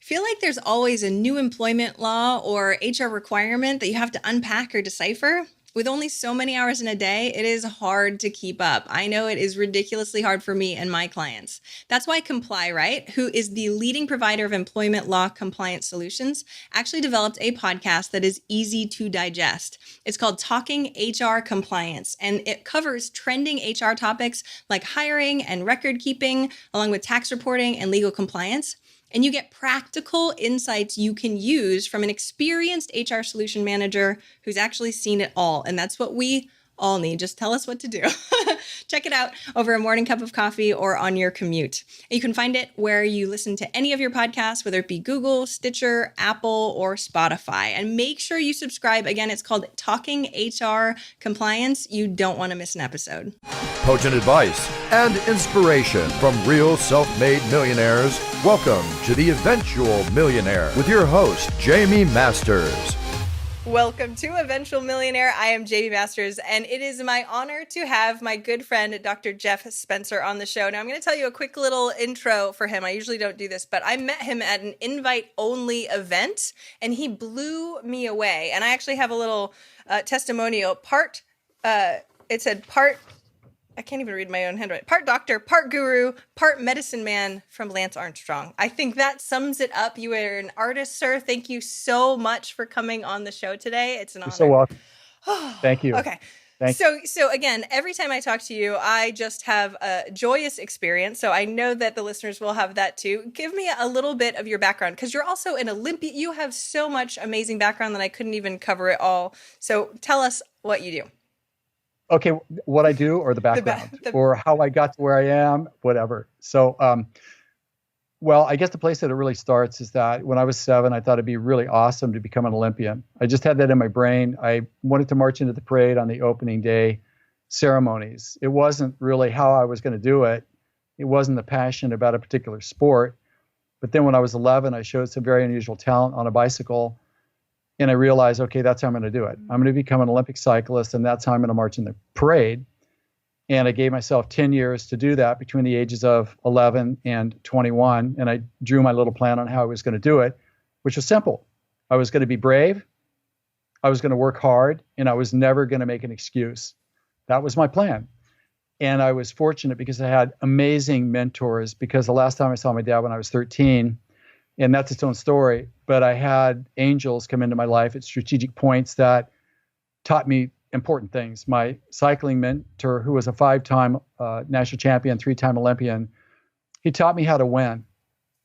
Feel like there's always a new employment law or HR requirement that you have to unpack or decipher? With only so many hours in a day, it is hard to keep up. I know it is ridiculously hard for me and my clients. That's why Comply Right, who is the leading provider of employment law compliance solutions, actually developed a podcast that is easy to digest. It's called Talking HR Compliance, and it covers trending HR topics like hiring and record keeping, along with tax reporting and legal compliance. And you get practical insights you can use from an experienced HR solution manager who's actually seen it all. And that's what we all need. Just tell us what to do. Check it out over a morning cup of coffee or on your commute. You can find it where you listen to any of your podcasts, whether it be Google, Stitcher, Apple, or Spotify. And make sure you subscribe. Again, it's called Talking HR Compliance. You don't want to miss an episode. Potent advice and inspiration from real self-made millionaires. Welcome to The Eventual Millionaire with your host, Jaime Masters. Welcome to Eventual Millionaire. I am Jaime Masters, and it is my honor to have my good friend, Dr. Jeff Spencer, on the show. Now, I'm going to tell you a quick little intro for him. I usually don't do this, but I met him at an invite-only event, and he blew me away. And I actually have a little testimonial. It said part, I can't even read my own handwriting. Part doctor, part guru, part medicine man from Lance Armstrong. I think that sums it up. You are an artist, sir. Thank you so much for coming on the show today. It's an honor. You're so welcome. Thank you. Okay. So again, every time I talk to you, I just have a joyous experience. So I know that the listeners will have that too. Give me a little bit of your background, because you're also an Olympian. You have so much amazing background that I couldn't even cover it all. So tell us what you do. Okay, what I do or the background or how I got to where I am, whatever. So, well, I guess the place that it really starts is that when I was 7, I thought it'd be really awesome to become an Olympian. I just had that in my brain. I wanted to march into the parade on the opening day ceremonies. It wasn't really how I was going to do it. It wasn't the passion about a particular sport. But then when I was 11, I showed some very unusual talent on a bicycle. And I realized, okay, that's how I'm going to do it. I'm going to become an Olympic cyclist, and that's how I'm going to march in the parade. And I gave myself 10 years to do that between the ages of 11 and 21. And I drew my little plan on how I was going to do it, which was simple. I was going to be brave. I was going to work hard, and I was never going to make an excuse. That was my plan. And I was fortunate because I had amazing mentors, because the last time I saw my dad when I was 13, and that's its own story, but I had angels come into my life at strategic points that taught me important things. My cycling mentor, who was a 5-time national champion, 3-time Olympian, he taught me how to win.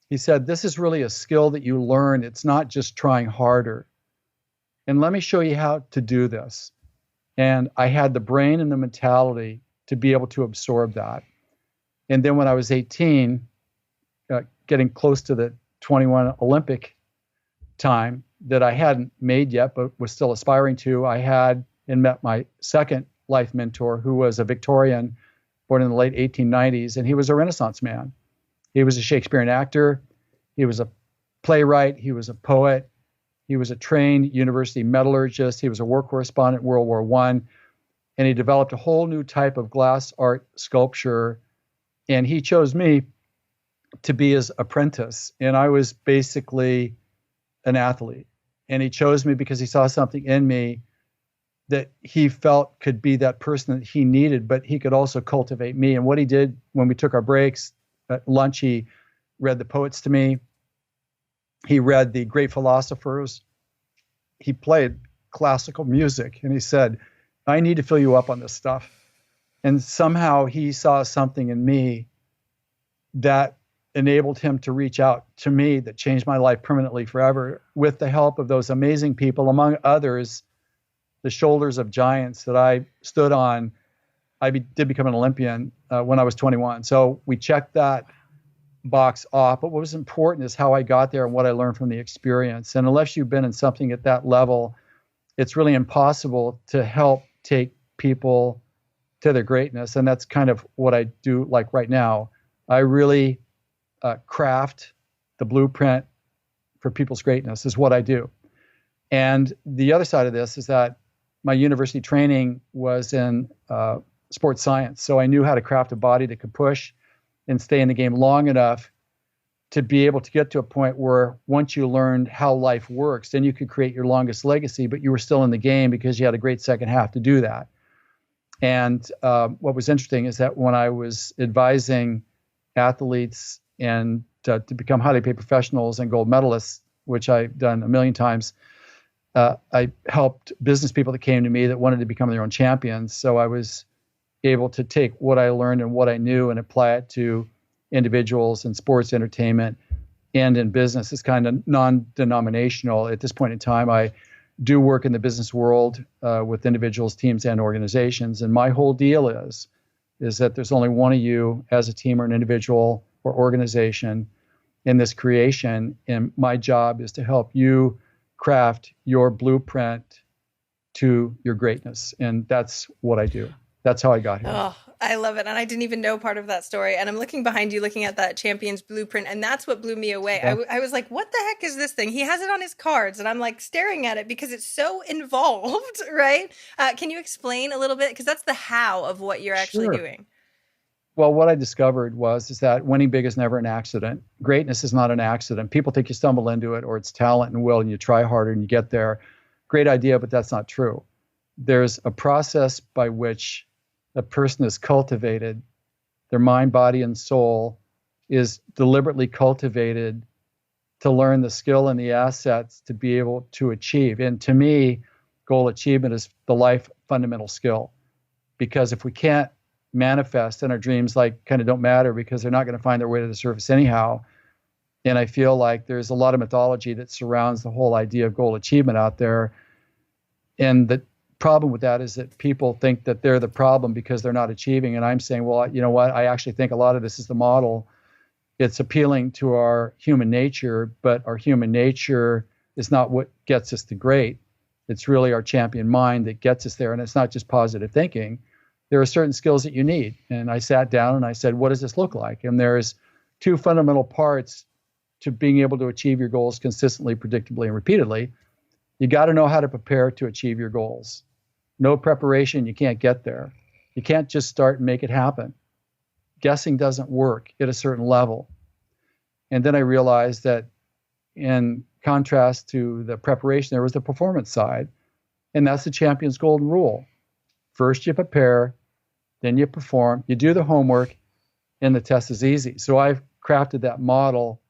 He said, this is really a skill that you learn. It's not just trying harder. And let me show you how to do this. And I had the brain and the mentality to be able to absorb that. And then when I was 18, getting close to the 21 Olympic time that I hadn't made yet, but was still aspiring to, I had and met my second life mentor, who was a Victorian born in the late 1890s, and he was a Renaissance man. He was a Shakespearean actor. He was a playwright. He was a poet. He was a trained university metallurgist. He was a war correspondent in World War I, and he developed a whole new type of glass art sculpture, and he chose me to be his apprentice. And I was basically an athlete. And he chose me because he saw something in me that he felt could be that person that he needed, but he could also cultivate me. And what he did when we took our breaks at lunch, he read the poets to me. He read the great philosophers. He played classical music. And he said, I need to fill you up on this stuff. And somehow he saw something in me that enabled him to reach out to me, that changed my life permanently forever, with the help of those amazing people, among others, the shoulders of giants that I stood on. I did become an Olympian when I was 21. So we checked that box off. But what was important is how I got there and what I learned from the experience. And unless you've been in something at that level, it's really impossible to help take people to their greatness. And that's kind of what I do like right now. I really craft the blueprint for people's greatness is what I do. And the other side of this is that my university training was in sports science. So I knew how to craft a body that could push and stay in the game long enough to be able to get to a point where once you learned how life works, then you could create your longest legacy, but you were still in the game because you had a great second half to do that. And what was interesting is that when I was advising athletes and to become highly paid professionals and gold medalists, which I've done a million times, I helped business people that came to me that wanted to become their own champions. So I was able to take what I learned and what I knew and apply it to individuals in sports, entertainment, and in business. It's kind of non-denominational. At this point in time, I do work in the business world with individuals, teams, and organizations. And my whole deal is that there's only one of you as a team or an individual or organization in this creation. And my job is to help you craft your blueprint to your greatness. And that's what I do. That's how I got here. Oh, I love it. And I didn't even know part of that story. And I'm looking behind you, looking at that champion's blueprint. And that's what blew me away. Yeah. I was like, what the heck is this thing? He has it on his cards. And I'm like staring at it because it's so involved, right? Can you explain a little bit? Because that's the how of what you're actually doing. Well, what I discovered is that winning big is never an accident. Greatness is not an accident. People think you stumble into it or it's talent and will and you try harder and you get there. Great idea, but that's not true. There's a process by which a person is cultivated. Their mind, body, and soul is deliberately cultivated to learn the skill and the assets to be able to achieve. And to me, goal achievement is the life fundamental skill. Because if we can't manifest, then our dreams kind of don't matter because they're not going to find their way to the surface anyhow. And I feel like there's a lot of mythology that surrounds the whole idea of goal achievement out there. And the problem with that is that people think that they're the problem because they're not achieving. And I'm saying, well, you know what? I actually think a lot of this is the model. It's appealing to our human nature, but our human nature is not what gets us to great. It's really our champion mind that gets us there. And it's not just positive thinking. There are certain skills that you need. And I sat down and I said, what does this look like? And there's two fundamental parts to being able to achieve your goals consistently, predictably, and repeatedly. You got to know how to prepare to achieve your goals. No preparation, you can't get there. You can't just start and make it happen. Guessing doesn't work at a certain level. And then I realized that in contrast to the preparation, there was the performance side. And that's the champion's golden rule. First you prepare, then you perform, you do the homework, and the test is easy. So I've crafted that model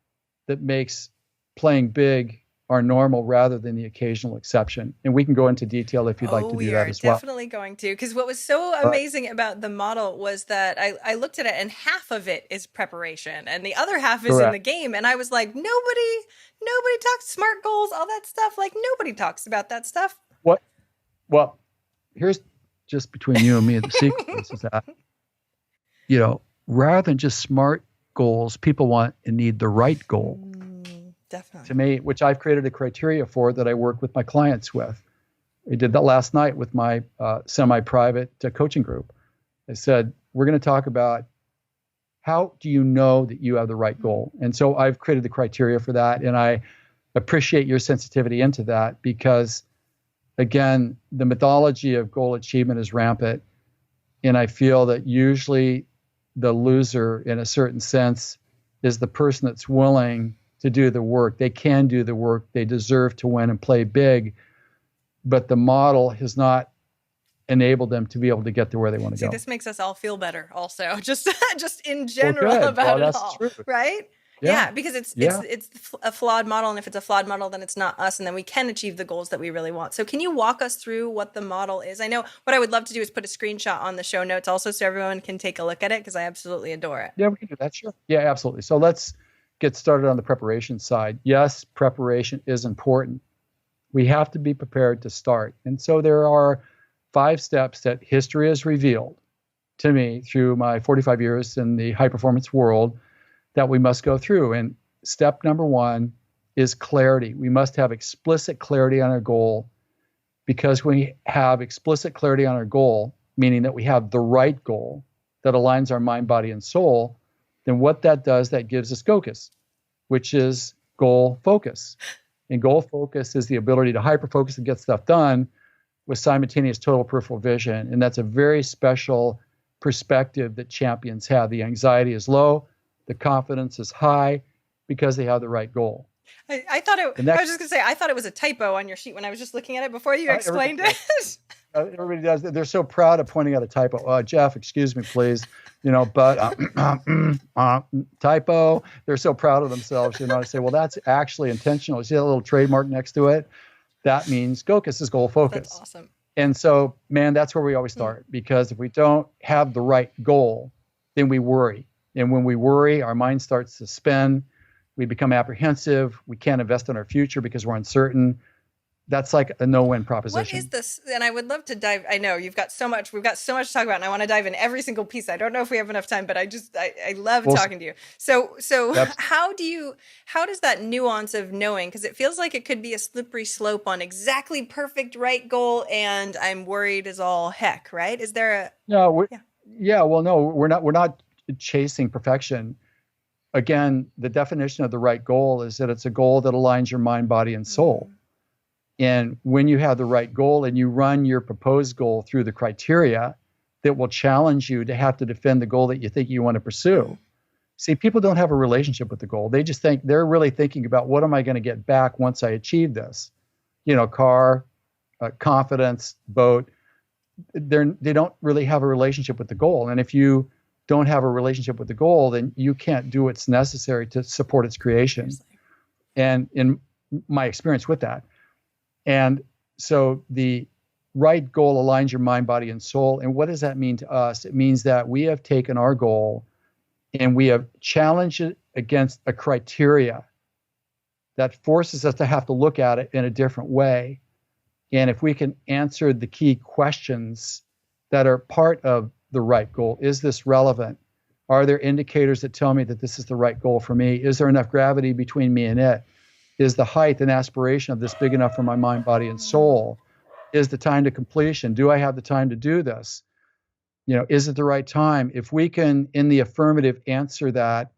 that makes playing big our normal rather than the occasional exception. And we can go into detail if you'd like to do that as well. We are definitely going to, because what was so amazing about the model was that I looked at it and half of it is preparation and the other half is in the game. And I was like, nobody talks smart goals, all that stuff. Like nobody talks about that stuff. What? Well, here's just between you and me, the secret is that, rather than just smart goals, people want and need the right goal. Definitely. To me, which I've created a criteria for that I work with my clients with. I did that last night with my semi-private coaching group. I said, we're going to talk about how do you know that you have the right goal? And so I've created the criteria for that. And I appreciate your sensitivity into that because, again, the mythology of goal achievement is rampant. And I feel that usually the loser, in a certain sense, is the person that's willing to do the work. They can do the work. They deserve to win and play big. But the model has not enabled them to be able to get to where they want to go. This makes us all feel better also, just in general about it all, true. Right? Yeah, because it's a flawed model. And if it's a flawed model, then it's not us. And then we can achieve the goals that we really want. So can you walk us through what the model is? I know what I would love to do is put a screenshot on the show notes also so everyone can take a look at it because I absolutely adore it. Yeah, we can do that. Sure. Yeah, absolutely. So let's get started on the preparation side. Yes, preparation is important. We have to be prepared to start. And so there are 5 steps that history has revealed to me through my 45 years in the high performance world that we must go through. And step number 1 is clarity. We must have explicit clarity on our goal, because when we have explicit clarity on our goal, meaning that we have the right goal that aligns our mind, body, and soul, then what that does, that gives us focus, which is goal focus. And goal focus is the ability to hyper-focus and get stuff done with simultaneous total peripheral vision. And that's a very special perspective that champions have. The anxiety is low, the confidence is high, because they have the right goal. I thought it, I was just going to say, I thought it was a typo on your sheet when I was just looking at it before you explained it. Everybody does. They're so proud of pointing out a typo. Jeff, excuse me, please. But typo. They're so proud of themselves. I say, well, that's actually intentional. You see that little trademark next to it? That means GOCUS is goal focus. That's awesome. And so, man, that's where we always start, because if we don't have the right goal, then we worry. And when we worry, our mind starts to spin. We become apprehensive. We can't invest in our future because we're uncertain. That's like a no-win proposition. What is this? And I would love to dive. I know we've got so much to talk about, and I want to dive in every single piece. I don't know if we have enough time, but I love talking to you. So how does that nuance of knowing, because it feels like it could be a slippery slope on exactly perfect right goal, and I'm worried as all heck, right? Is there a no? Well, no, we're not chasing perfection. Again, the definition of the right goal is that it's a goal that aligns your mind, body, and soul. Mm-hmm. And when you have the right goal and you run your proposed goal through the criteria that will challenge you to have to defend the goal that you think you want to pursue. See, people don't have a relationship with the goal. They just think they're really thinking about, what am I going to get back once I achieve this? Car, confidence, boat. They don't really have a relationship with the goal. And if you don't have a relationship with the goal, then you can't do what's necessary to support its creation. And in my experience with that. And so the right goal aligns your mind, body, and soul. And what does that mean to us? It means that we have taken our goal and we have challenged it against a criteria that forces us to have to look at it in a different way. And if we can answer the key questions that are part of the right goal, is this relevant? Are there indicators that tell me that this is the right goal for me? Is there enough gravity between me and it? Is the height and aspiration of this big enough for my mind, body, and soul? Is the time to completion? Do I have the time to do this? Is it the right time? If we can, in the affirmative, answer that,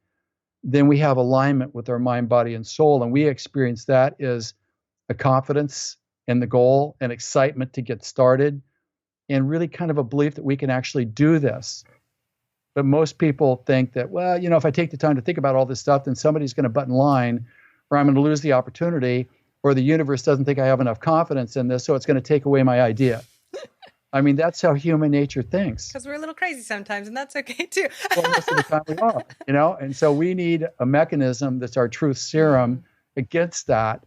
then we have alignment with our mind, body, and soul. And we experience that as a confidence in the goal, an excitement to get started, and really kind of a belief that we can actually do this. But most people think that, well, if I take the time to think about all this stuff, then somebody's going to butt in line, or I'm going to lose the opportunity, or the universe doesn't think I have enough confidence in this, so it's going to take away my idea. I mean, that's how human nature thinks. Because we're a little crazy sometimes, and that's okay too. Well, most of the time we are, and so we need a mechanism that's our truth serum against that,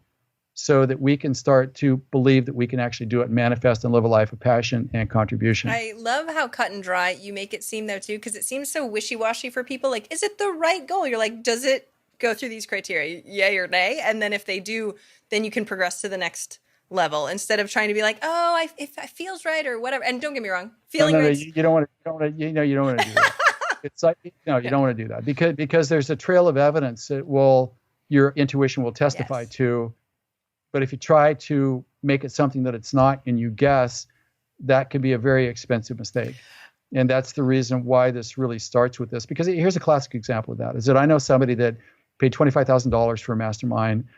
so that we can start to believe that we can actually do it, manifest, and live a life of passion and contribution. I love how cut and dry you make it seem, though, too, because it seems so wishy-washy for people. Like, is it the right goal? You're like, does it go through these criteria, yay or nay? And then if they do, then you can progress to the next level, instead of trying to be like, if it feels right or whatever. And don't get me wrong, feeling right. You don't want to do that. It's like, you don't want to do that, because there's a trail of evidence that your intuition will testify to. But if you try to make it something that it's not and you guess, that can be a very expensive mistake. And that's the reason why this really starts with this. Because here's a classic example of that, is that I know somebody that paid $25,000 for a mastermind,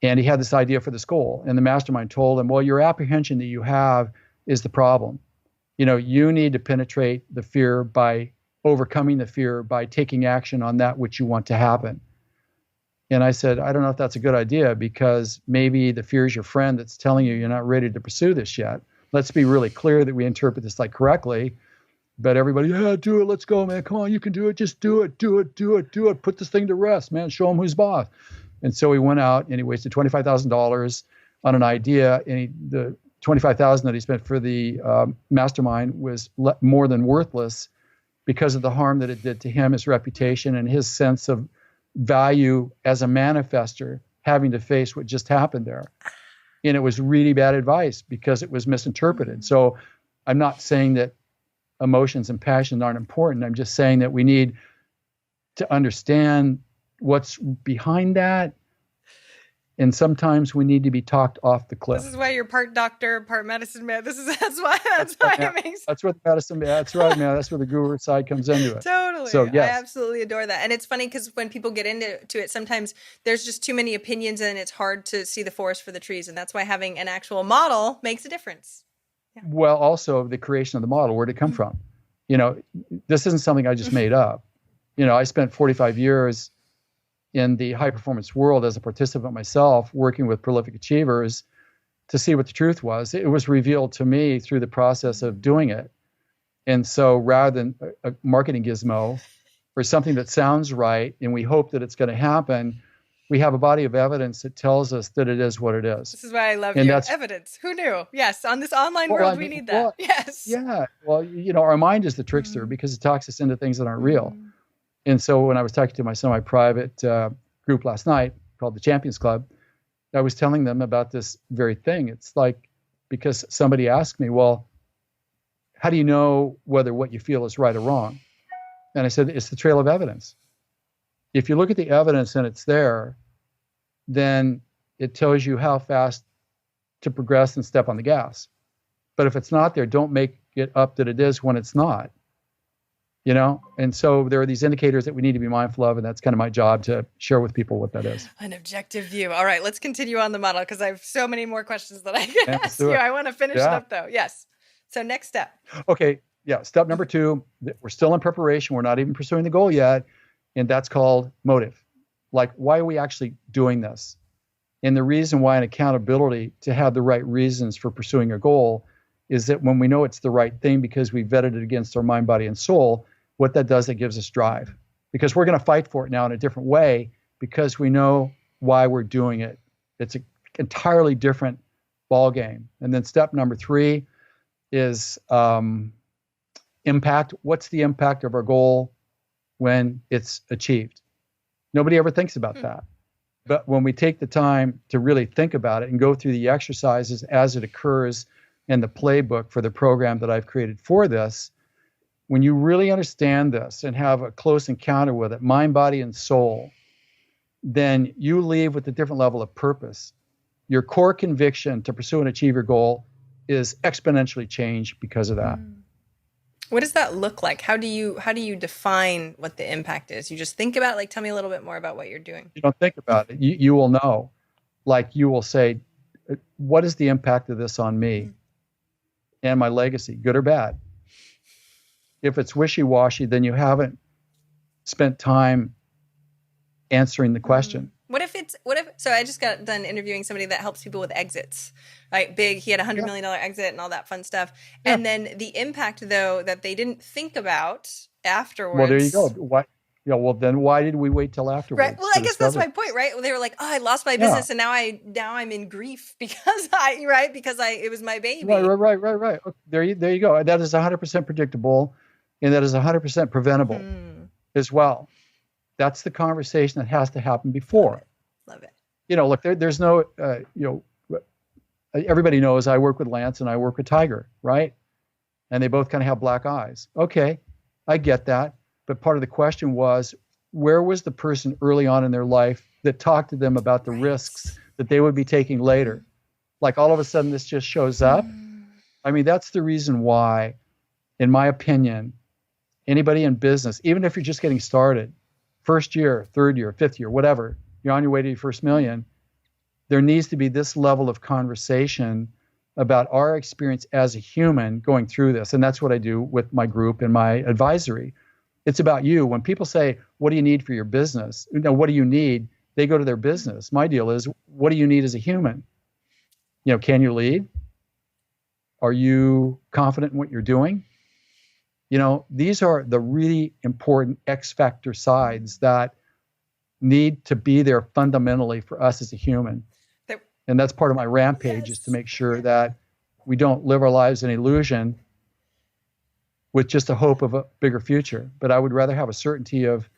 and he had this idea for this goal. And the mastermind told him, well, your apprehension that you have is the problem. You need to penetrate the fear by overcoming the fear, by taking action on that which you want to happen. And I said, I don't know if that's a good idea, because maybe the fear is your friend that's telling you you're not ready to pursue this yet. Let's be really clear that we interpret this correctly. But everybody, yeah, do it. Let's go, man. Come on, you can do it. Just do it. Put this thing to rest, man. Show them who's boss. And so he went out and he wasted $25,000 on an idea. And the $25,000 that he spent for the mastermind was more than worthless, because of the harm that it did to him, his reputation, and his sense of value as a manifester, having to face what just happened there. And it was really bad advice because it was misinterpreted. So I'm not saying that emotions and passion aren't important. I'm just saying that we need to understand what's behind that. And sometimes we need to be talked off the cliff. This is why you're part doctor, part medicine man. That's why it makes. That's where the medicine. That's right, man. That's where the guru side comes into it. Totally. So yes. I absolutely adore that. And it's funny because when people get into it, sometimes there's just too many opinions and it's hard to see the forest for the trees. And that's why having an actual model makes a difference. Yeah. Well, also the creation of the model, where'd it come from? This isn't something I just made up. I spent 45 years in the high performance world as a participant myself, working with prolific achievers to see what the truth was. It was revealed to me through the process of doing it. And so rather than a marketing gizmo or something that sounds right and we hope that it's going to happen, we have a body of evidence that tells us that it is what it is. This is why I love and you. Evidence. Who knew? Yes. On this online world, we need that. Well, yes. Yeah. Well, our mind is the trickster because it talks us into things that aren't real. And so when I was talking to my semi-private group last night called the Champions Club, I was telling them about this very thing. It's like, because somebody asked me, well, how do you know whether what you feel is right or wrong? And I said, it's the trail of evidence. If you look at the evidence and it's there, then it tells you how fast to progress and step on the gas. But if it's not there, don't make it up that it is when it's not. And so there are these indicators that we need to be mindful of, and that's kind of my job to share with people what that is. An objective view. All right, let's continue on the model because I have so many more questions that I can ask you. I want to finish it up though. Yes. So next step. Okay. Yeah. Step number 2, we're still in preparation. We're not even pursuing the goal yet. And that's called motive. Like, why are we actually doing this? And the reason why an accountability to have the right reasons for pursuing a goal is that when we know it's the right thing because we vetted it against our mind, body, and soul, what that does, it gives us drive. Because we're going to fight for it now in a different way because we know why we're doing it. It's an entirely different ball game. And then step number 3 is impact. What's the impact of our goal when it's achieved? Nobody ever thinks about that. But when we take the time to really think about it and go through the exercises as it occurs in the playbook for the program that I've created for this, when you really understand this and have a close encounter with it, mind, body, and soul, then you leave with a different level of purpose. Your core conviction to pursue and achieve your goal is exponentially changed because of that. What does that look like? How do you define what the impact is? You just think about it? Like, tell me a little bit more about what you're doing. You don't think about it. You will know. Like, you will say, what is the impact of this on me and my legacy, good or bad? If it's wishy-washy, then you haven't spent time answering the question. So I just got done interviewing somebody that helps people with exits, right? He had $100 million exit and all that fun stuff. Yeah. And then the impact, though, that they didn't think about afterwards. Well, there you go. Then why did we wait till afterwards? Right. Well, I guess that's my point, right? They were like, oh, I lost my business and now I'm in grief because it was my baby. Right. Okay, there you go. That is 100% predictable, and that is 100% preventable as well. That's the conversation that has to happen before. Love it. Look, there's no, everybody knows I work with Lance and I work with Tiger, right? And they both kind of have black eyes. Okay, I get that. But part of the question was, where was the person early on in their life that talked to them about the risks that they would be taking later? Like, all of a sudden this just shows up. I mean, that's the reason why, in my opinion, anybody in business, even if you're just getting started, first year, third year, fifth year, whatever, you're on your way to your first million, there needs to be this level of conversation about our experience as a human going through this. And that's what I do with my group and my advisory. It's about you. When people say, what do you need for your business? What do you need? They go to their business. My deal is, what do you need as a human? Can you lead? Are you confident in what you're doing? These are the really important X factor sides that need to be there fundamentally for us as a human. And that's part of my rampage, is to make sure that we don't live our lives in illusion with just a hope of a bigger future. But I would rather have a certainty of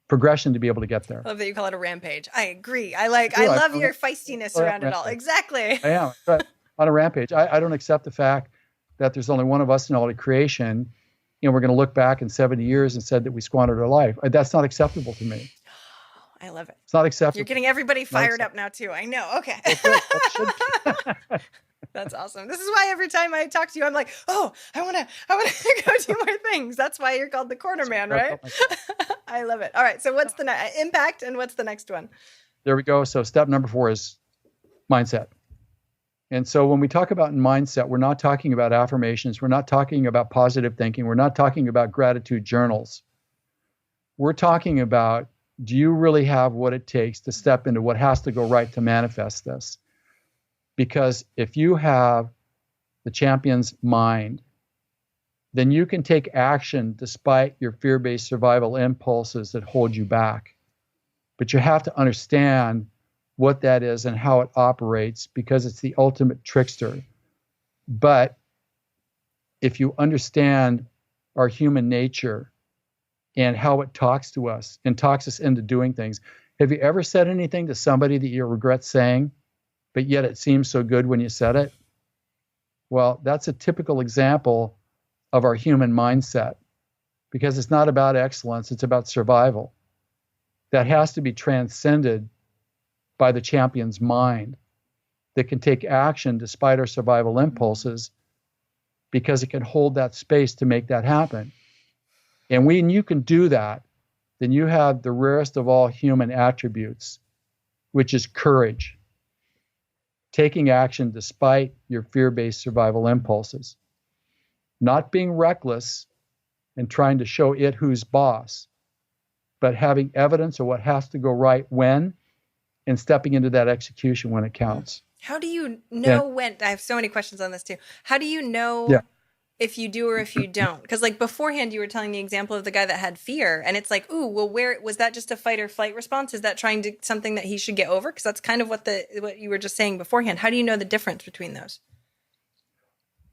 progression to be able to get there. I love that you call it a rampage. I agree. I love your feistiness around it all. Exactly. I am. But on a rampage, I don't accept the fact that there's only one of us in all of creation. We're going to look back in 70 years and said that we squandered our life. That's not acceptable to me. I love it. It's not acceptable. You're getting everybody fired up now too. I know. Okay. That's awesome. This is why every time I talk to you, I'm like, oh, I want to go do more things. That's why you're called the corner man, right? I love it. All right. So what's the impact, and what's the next one? There we go. So step number 4 is mindset. And so when we talk about mindset, we're not talking about affirmations. We're not talking about positive thinking. We're not talking about gratitude journals. We're talking about do you really have what it takes to step into what has to go right to manifest this? Because if you have the champion's mind, then you can take action despite your fear-based survival impulses that hold you back. But you have to understand what that is and how it operates, because it's the ultimate trickster. But if you understand our human nature and how it talks to us and talks us into doing things. Have you ever said anything to somebody that you regret saying, but yet it seems so good when you said it? Well, that's a typical example of our human mindset, because it's not about excellence, it's about survival. That has to be transcended by the champion's mind that can take action despite our survival impulses, because it can hold that space to make that happen. And when you can do that, then you have the rarest of all human attributes, which is courage. Taking action despite your fear-based survival impulses. Not being reckless and trying to show it who's boss, but having evidence of what has to go right when, and stepping into that execution when it counts. How do you know when? I have so many questions on this too. How do you know if you do or if you don't? Because like beforehand, you were telling the example of the guy that had fear, and it's like, ooh, well, where was that? Just a fight or flight response? Is that trying to something that he should get over? Because that's kind of what you were just saying beforehand. How do you know the difference between those?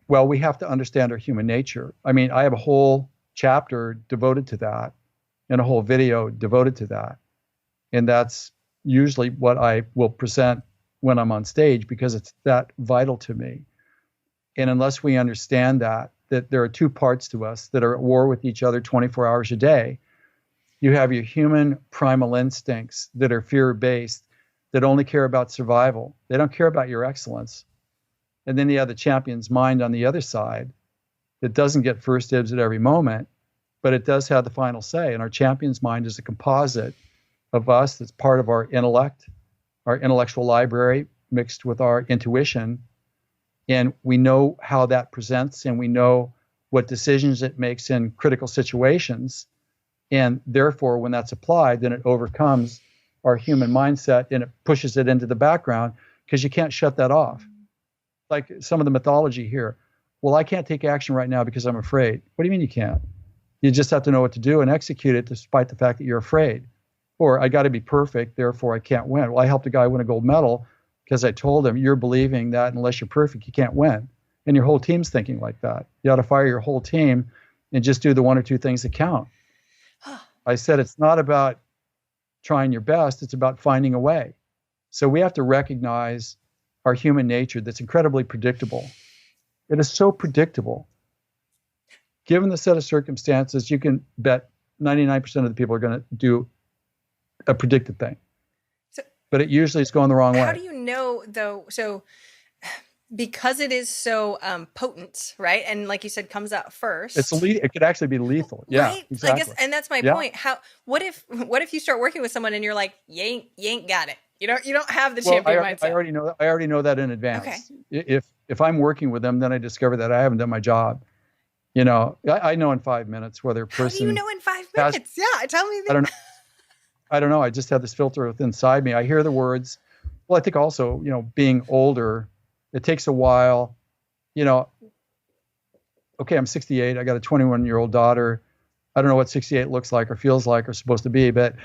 Well, we have to understand our human nature. I mean, I have a whole chapter devoted to that, and a whole video devoted to that, and that's usually what I will present when I'm on stage, because it's that vital to me. And unless we understand that there are two parts to us that are at war with each other 24 hours a day, you have your human primal instincts that are fear-based, that only care about survival. They don't care about your excellence. And then you have the champion's mind on the other side that doesn't get first dibs at every moment, but it does have the final say. And our champion's mind is a composite of us that's part of our intellect, our intellectual library mixed with our intuition. And we know how that presents, and we know what decisions it makes in critical situations. And therefore, when that's applied, then it overcomes our human mindset and it pushes it into the background, because you can't shut that off. Like some of the mythology here. Well, I can't take action right now because I'm afraid. What do you mean you can't? You just have to know what to do and execute it despite the fact that you're afraid. Or I got to be perfect, therefore I can't win. Well, I helped a guy win a gold medal because I told him, you're believing that unless you're perfect, you can't win. And your whole team's thinking like that. You ought to fire your whole team and just do the one or two things that count. I said, it's not about trying your best, it's about finding a way. So we have to recognize our human nature that's incredibly predictable. It is so predictable. Given the set of circumstances, you can bet 99% of the people are going to do a predicted thing. But it usually is going the wrong way. How do you know, though? So because it is so potent, right? And like you said, comes out first. It could actually be lethal. Yeah, right? exactly. I guess, and that's my point. What if you start working with someone and you're like, you ain't got it. You don't have the champion mindset. I already know that in advance. Okay. If I'm working with them, then I discover that I haven't done my job. You know, I know in 5 minutes whether a person. How do you know in 5 minutes? Yeah, tell me. I don't know. I just have this filter inside me. I hear the words. Well, I think also, being older, it takes a while. Okay, I'm 68. I got a 21-year-old daughter. I don't know what 68 looks like or feels like or supposed to be, but,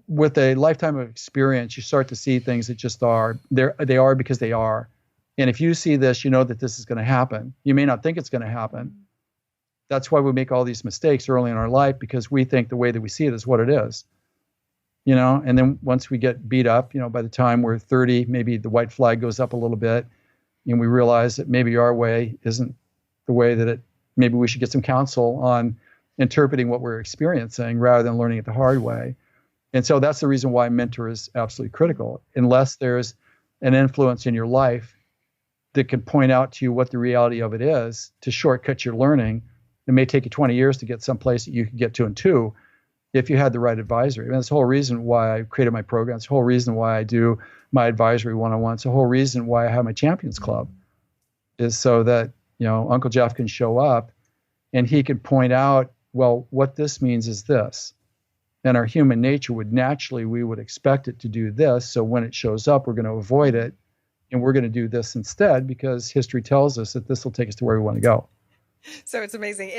with a lifetime of experience, you start to see things that just are. They are because they are. And if you see this, you know that this is going to happen. You may not think it's going to happen. That's why we make all these mistakes early in our life, because we think the way that we see it is what it is. And then once we get beat up, by the time we're 30, maybe the white flag goes up a little bit, and we realize that maybe our way isn't the way that maybe we should get some counsel on interpreting what we're experiencing rather than learning it the hard way. And so that's the reason why mentor is absolutely critical. Unless there's an influence in your life that can point out to you what the reality of it is to shortcut your learning, it may take you 20 years to get someplace that you can get to in 2 if you had the right advisory. And that's the whole reason why I created my program. It's the whole reason why I do my advisory one-on-one. It's the whole reason why I have my Champions Club, is so that, Uncle Jeff can show up and he can point out, well, what this means is this. And our human nature would naturally, we would expect it to do this. So when it shows up, we're going to avoid it. And we're going to do this instead because history tells us that this will take us to where we want to go. So it's amazing.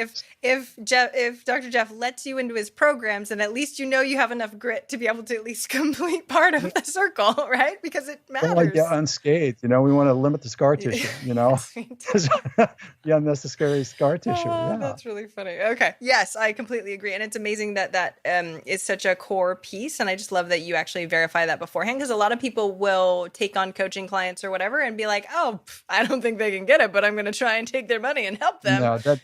If Dr. Jeff lets you into his programs, and at least you have enough grit to be able to at least complete part of the circle, right? Because it matters. Don't get unscathed. We want to limit the scar tissue. The unnecessary scar tissue. Oh, that's really funny. Okay, yes, I completely agree, and it's amazing that is such a core piece, and I just love that you actually verify that beforehand, because a lot of people will take on coaching clients or whatever and be like, oh, I don't think they can get it, but I'm going to try and take their money and help them. No, that's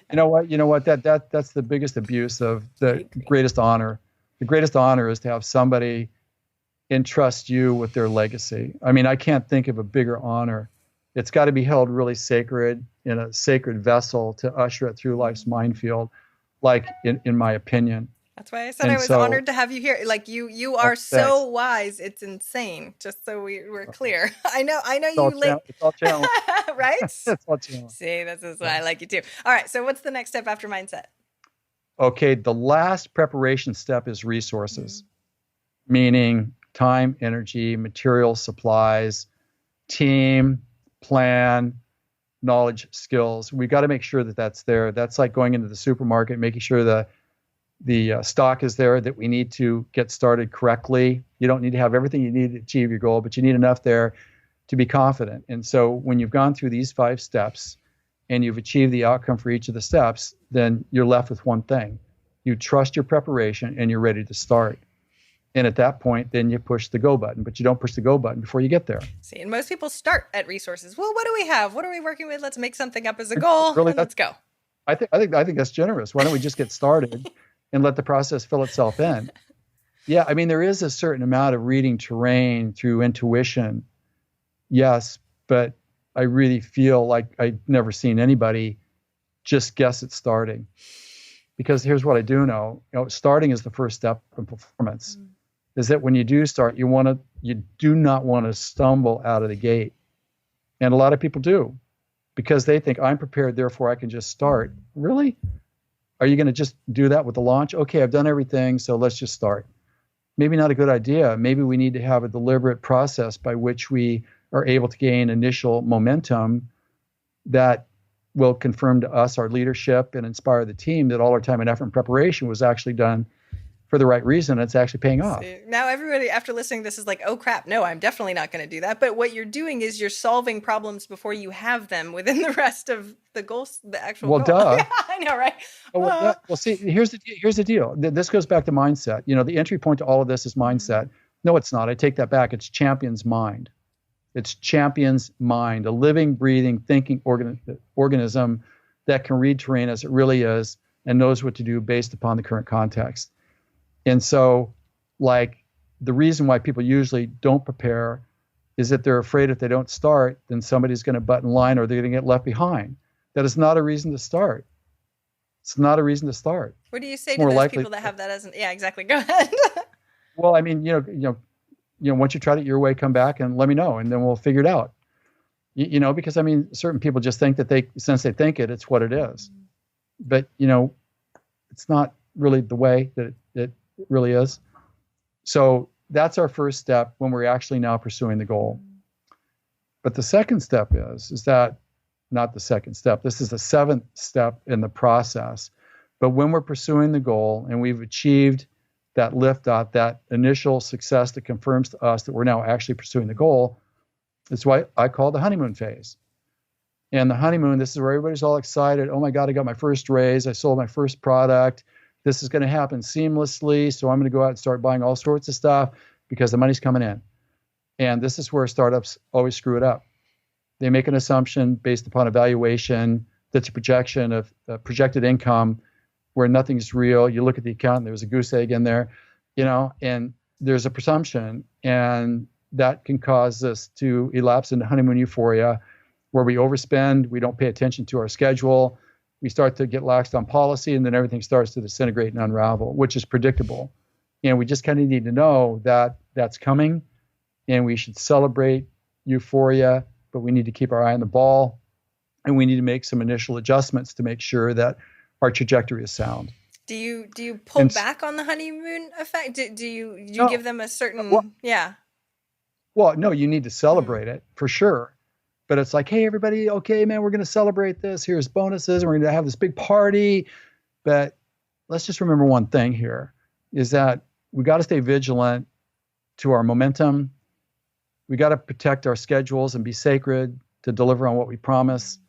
the biggest abuse of the greatest honor. The greatest honor is to have somebody entrust you with their legacy. I mean, I can't think of a bigger honor. It's got to be held really sacred in a sacred vessel to usher it through life's minefield, like in my opinion. That's why I said I was honored to have you here. Like you are so wise. It's insane. Just so we're clear. I know it's all challenge. Right? It's all challenge. See, this is why I like you too. All right. So what's the next step after mindset? Okay. The last preparation step is resources, meaning time, energy, material, supplies, team, plan, knowledge, skills. We got to make sure that that's there. That's like going into the supermarket, making sure the stock is there that we need to get started correctly. You don't need to have everything you need to achieve your goal, but you need enough there to be confident. And so when you've gone through these 5 steps and you've achieved the outcome for each of the steps, then you're left with one thing. You trust your preparation and you're ready to start. And at that point, then you push the go button, but you don't push the go button before you get there. See, and most people start at resources. Well, what do we have? What are we working with? Let's make something up as a goal. Really, and let's go. I think that's generous. Why don't we just get started and let the process fill itself in? Yeah, I mean, there is a certain amount of reading terrain through intuition. Yes, but I really feel like I've never seen anybody just guess at starting. Because here's what I do know. Starting is the first step in performance. Is that when you do start, you do not want to stumble out of the gate. And a lot of people do, because they think I'm prepared, therefore I can just start. Really? Are you going to just do that with the launch? Okay, I've done everything, so let's just start. Maybe not a good idea. Maybe we need to have a deliberate process by which we are able to gain initial momentum that will confirm to us, our leadership, and inspire the team that all our time and effort and preparation was actually done for the right reason. It's actually paying off. See, now everybody after listening to this is like, oh crap, no, I'm definitely not going to do that. But what you're doing is you're solving problems before you have them within the rest of the goals, the actual goal. Duh. Yeah, I know, right? Well, see, here's the deal. This goes back to mindset. The entry point to all of this is mindset. No, it's not. I take that back. It's champion's mind. It's champion's mind, a living, breathing, thinking organism that can read terrain as it really is and knows what to do based upon the current context. And so, like, the reason why people usually don't prepare is that they're afraid if they don't start, then somebody's going to butt in line or they're going to get left behind. That is not a reason to start. It's not a reason to start. What do you say to those people that have that as yeah, exactly. Go ahead. Well, I mean, once you tried it your way, come back and let me know, and then we'll figure it out. Because I mean, certain people just think that since they think it, it's what it is. But it's not really the way that it really is. So that's our first step when we're actually now pursuing the goal. But the second step is that not the second step. This is the 7th step in the process. But when we're pursuing the goal and we've achieved that lift off, that initial success that confirms to us that we're now actually pursuing the goal, it's what I call the honeymoon phase. And the honeymoon, this is where everybody's all excited. Oh my God, I got my first raise. I sold my first product. This is going to happen seamlessly. So I'm going to go out and start buying all sorts of stuff because the money's coming in. And this is where startups always screw it up. They make an assumption based upon evaluation that's a projection of projected income where nothing's real. You look at the account and there's a goose egg in there, and there's a presumption. And that can cause us to elapse into honeymoon euphoria where we overspend, we don't pay attention to our schedule, we start to get laxed on policy, and then everything starts to disintegrate and unravel, which is predictable. And we just kind of need to know that that's coming, and we should celebrate euphoria, but we need to keep our eye on the ball, and we need to make some initial adjustments to make sure that our trajectory is sound. Do you pull back on the honeymoon effect? Do you no, give them a certain, Well, no, you need to celebrate it for sure. But it's like, hey, everybody, okay, man, we're going to celebrate this. Here's bonuses. And we're going to have this big party. But let's just remember one thing here is that we got to stay vigilant to our momentum. We got to protect our schedules and be sacred to deliver on what we promise.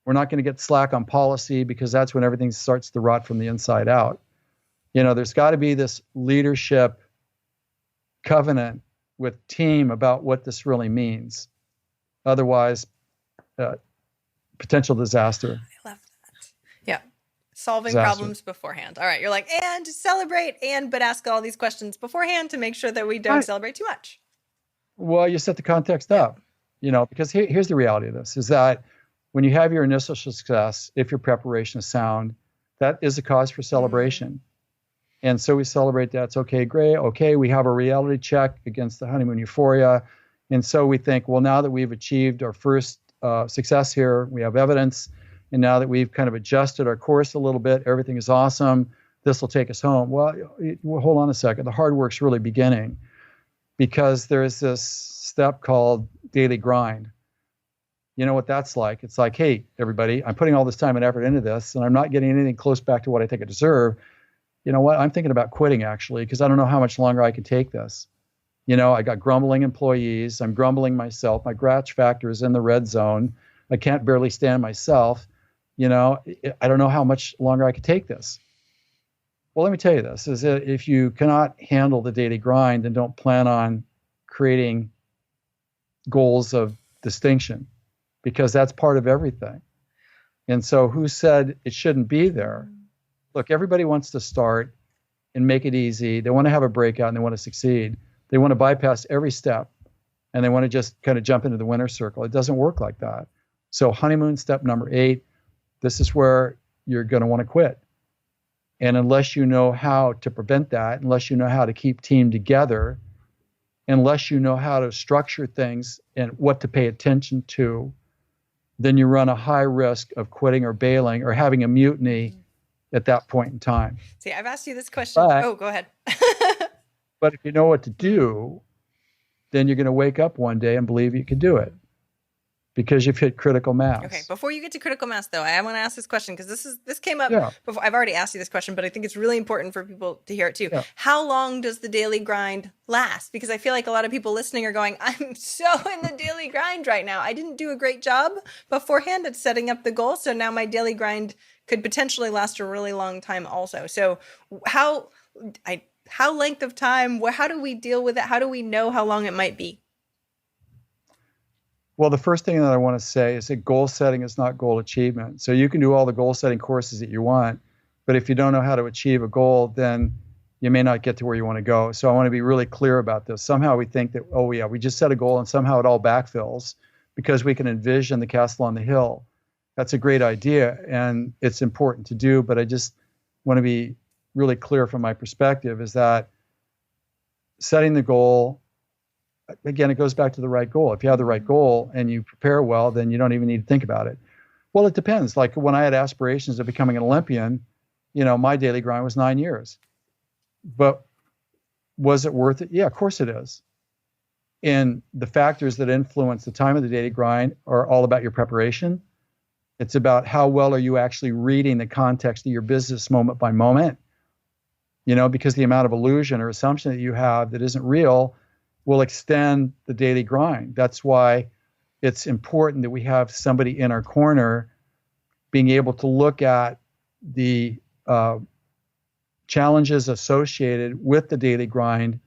We're not going to get slack on policy because that's when everything starts to rot from the inside out. There's got to be this leadership covenant with team about what this really means. Otherwise, potential disaster. I love that. Yeah. Solving problems beforehand. All right. You're like, and celebrate but ask all these questions beforehand to make sure that we don't celebrate too much. Well, you set the context up, because here's the reality of this is that when you have your initial success, if your preparation is sound, that is a cause for celebration. And so we celebrate that. It's okay, great. Okay, we have a reality check against the honeymoon euphoria. And so we think, well, now that we've achieved our first success here, we have evidence. And now that we've kind of adjusted our course a little bit, everything is awesome. This will take us home. Well, hold on a second. The hard work's really beginning because there's this step called daily grind. You know what that's like? It's like, hey, everybody, I'm putting all this time and effort into this, and I'm not getting anything close back to what I think I deserve. You know what? I'm thinking about quitting, actually, because I don't know how much longer I can take this. I got grumbling employees. I'm grumbling myself. My grouch factor is in the red zone. I can't barely stand myself. I don't know how much longer I could take this. Well, let me tell you this, is that if you cannot handle the daily grind and don't plan on creating goals of distinction, because that's part of everything. And so who said it shouldn't be there? Look, everybody wants to start and make it easy. They want to have a breakout and they want to succeed. They want to bypass every step and they want to just kind of jump into the winner's circle. It doesn't work like that. So honeymoon step number 8, this is where you're going to want to quit. And unless you know how to prevent that, unless you know how to keep team together, unless you know how to structure things and what to pay attention to, then you run a high risk of quitting or bailing or having a mutiny at that point in time. See, I've asked you this question. Go ahead. But if you know what to do, then you're going to wake up one day and believe you can do it because you've hit critical mass. Okay, before you get to critical mass, though, I want to ask this question because this came up before. I've already asked you this question, but I think it's really important for people to hear it too. Yeah. How long does the daily grind last? Because I feel like a lot of people listening are going, I'm so in the daily grind right now. I didn't do a great job beforehand at setting up the goal, so now my daily grind could potentially last a really long time also. So how length of time, how do we deal with it? How do we know how long it might be? Well, the first thing that I want to say is that goal setting is not goal achievement. So you can do all the goal setting courses that you want, but if you don't know how to achieve a goal, then you may not get to where you want to go. So I want to be really clear about this. Somehow we think that, oh yeah, we just set a goal and somehow it all backfills because we can envision the castle on the hill. That's a great idea and it's important to do, but I just want to be really clear from my perspective is that setting the goal, again, it goes back to the right goal. If you have the right goal and you prepare well, then you don't even need to think about it. Well, it depends. Like when I had aspirations of becoming an Olympian, my daily grind was 9 years. But was it worth it? Yeah, of course it is. And the factors that influence the time of the daily grind are all about your preparation. It's about how well are you actually reading the context of your business moment by moment. Because the amount of illusion or assumption that you have that isn't real will extend the daily grind. That's why it's important that we have somebody in our corner being able to look at the challenges associated with the daily grind